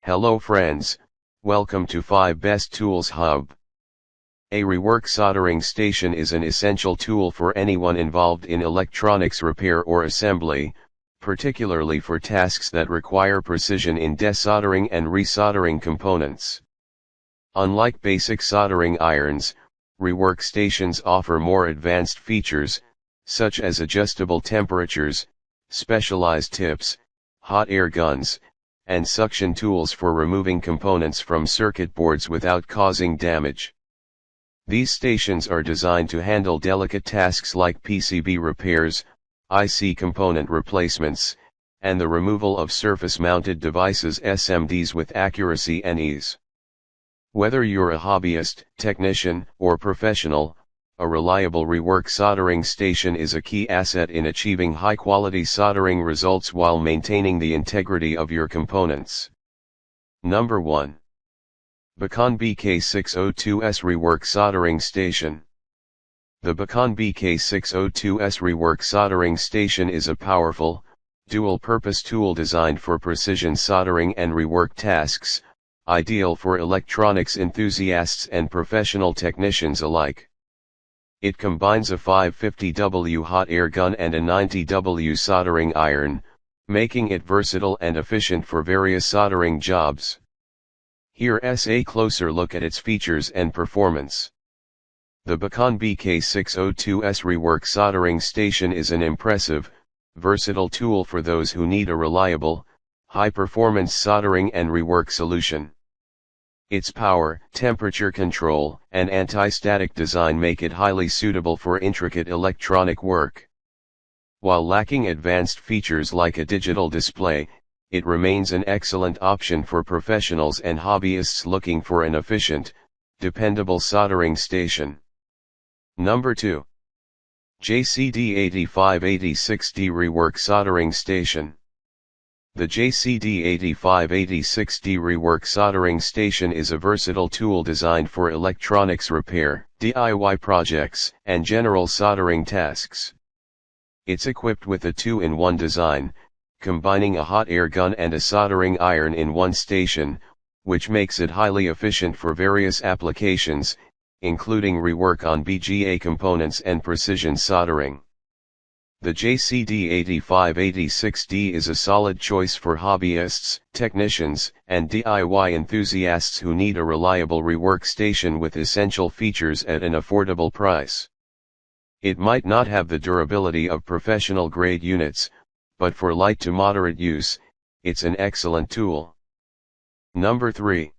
Hello friends, welcome to 5 Best Tools Hub. A rework soldering station is an essential tool for anyone involved in electronics repair or assembly, particularly for tasks that require precision in desoldering and resoldering components. Unlike basic soldering irons, rework stations offer more advanced features, such as adjustable temperatures, specialized tips, hot air guns, and suction tools for removing components from circuit boards without causing damage. These stations are designed to handle delicate tasks like PCB repairs, IC component replacements, and the removal of surface-mounted devices (SMDs) with accuracy and ease. Whether you're a hobbyist, technician, or professional, a reliable rework soldering station is a key asset in achieving high-quality soldering results while maintaining the integrity of your components. Number 1. Bakon BK602S Rework Soldering Station. The Bakon BK602S Rework Soldering Station is a powerful, dual-purpose tool designed for precision soldering and rework tasks, ideal for electronics enthusiasts and professional technicians alike. It combines a 550W hot air gun and a 90W soldering iron, making it versatile and efficient for various soldering jobs. Here's a closer look at its features and performance. The Bakon BK602S Rework Soldering Station is an impressive, versatile tool for those who need a reliable, high-performance soldering and rework solution. Its power, temperature control, and anti-static design make it highly suitable for intricate electronic work. While lacking advanced features like a digital display, it remains an excellent option for professionals and hobbyists looking for an efficient, dependable soldering station. Number 2. JCD8586D Rework Soldering Station. The JCD8586D Rework Soldering Station is a versatile tool designed for electronics repair, DIY projects, and general soldering tasks. It's equipped with a 2-in-1 design, combining a hot air gun and a soldering iron in one station, which makes it highly efficient for various applications, including rework on BGA components and precision soldering. The JCD8586D is a solid choice for hobbyists, technicians, and DIY enthusiasts who need a reliable rework station with essential features at an affordable price. It might not have the durability of professional-grade units, but for light to moderate use, it's an excellent tool. Number 3.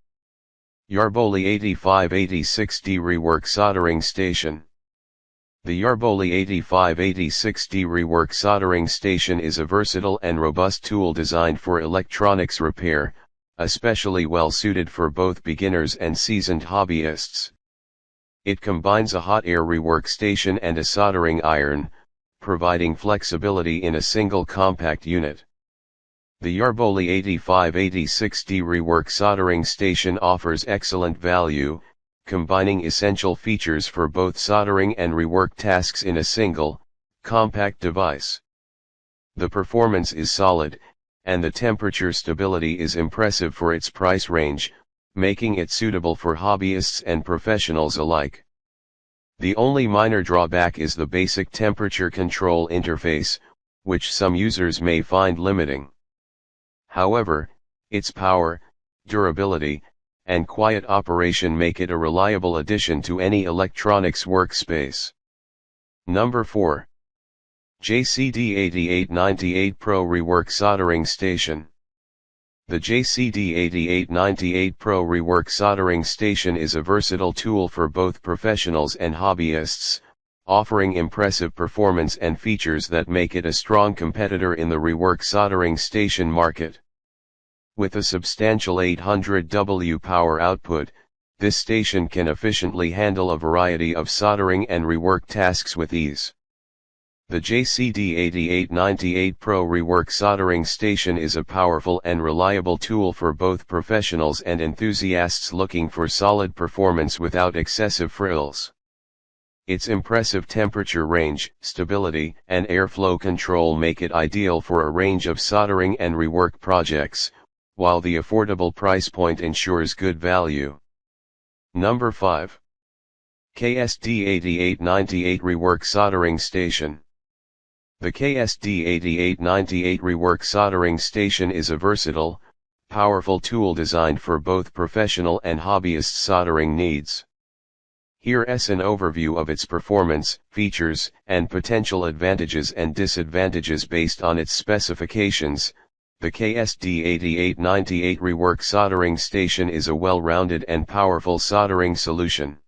Yarboly 8586D Rework Soldering Station. The Yarboly 8586D Rework Soldering Station is a versatile and robust tool designed for electronics repair, especially well suited for both beginners and seasoned hobbyists. It combines a hot air rework station and a soldering iron, providing flexibility in a single compact unit. The Yarboly 8586D Rework Soldering Station offers excellent value, combining essential features for both soldering and rework tasks in a single, compact device. The performance is solid, and the temperature stability is impressive for its price range, making it suitable for hobbyists and professionals alike. The only minor drawback is the basic temperature control interface, which some users may find limiting. However, its power, durability, and quiet operation make it a reliable addition to any electronics workspace. Number 4. JCD8898 Pro Rework Soldering Station. The JCD8898 Pro Rework Soldering Station is a versatile tool for both professionals and hobbyists, offering impressive performance and features that make it a strong competitor in the rework soldering station market. With a substantial 800W power output, this station can efficiently handle a variety of soldering and rework tasks with ease. The JCD8898 Pro Rework Soldering Station is a powerful and reliable tool for both professionals and enthusiasts looking for solid performance without excessive frills. Its impressive temperature range, stability, and airflow control make it ideal for a range of soldering and rework projects, while the affordable price point ensures good value. Number 5. KSD8898 Rework Soldering Station. The KSD8898 Rework Soldering Station is a versatile, powerful tool designed for both professional and hobbyist soldering needs. Here's an overview of its performance, features, and potential advantages and disadvantages based on its specifications. The KSD8898 Rework Soldering Station is a well-rounded and powerful soldering solution.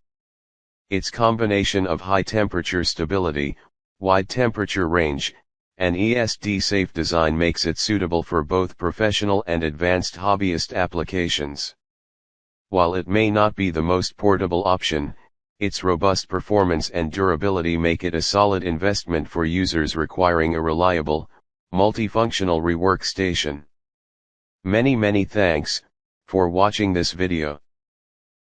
Its combination of high temperature stability, wide temperature range, and ESD-safe design makes it suitable for both professional and advanced hobbyist applications. While it may not be the most portable option, its robust performance and durability make it a solid investment for users requiring a reliable, multifunctional rework station. Many thanks for watching this video.